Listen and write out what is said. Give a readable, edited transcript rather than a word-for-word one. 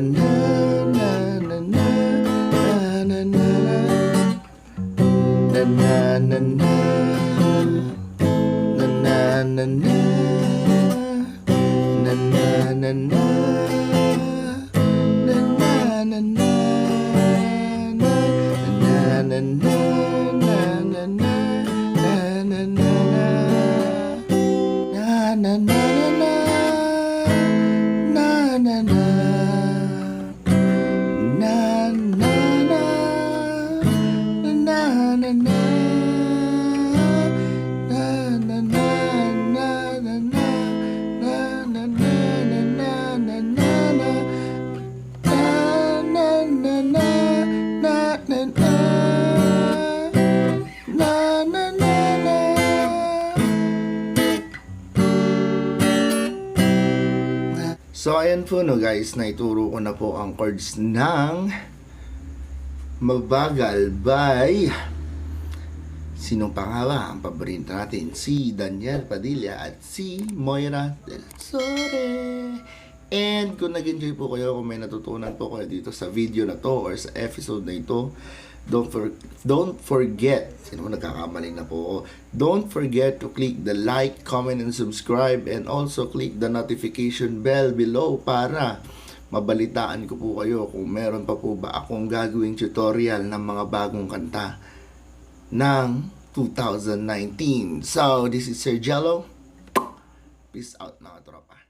na na na na na na na na na na na na na na na na na So, ayan po no guys, naituro ko na po ang chords ng Mabagal by sino pa nga ba ang paborito natin? Si Daniel Padilla at si Moira Dela Torre. And kung nag-enjoy po kayo, kung may natutunan po kayo dito sa video na to or sa episode na ito, don't forget, sino nagkakamali na po ako, don't forget to click the like, comment, and subscribe, and also click the notification bell below para mabalitaan ko po kayo kung meron pa po ba akong gagawing tutorial ng mga bagong kanta ng 2019. So, this is Sir Jello. Peace out mga tropa.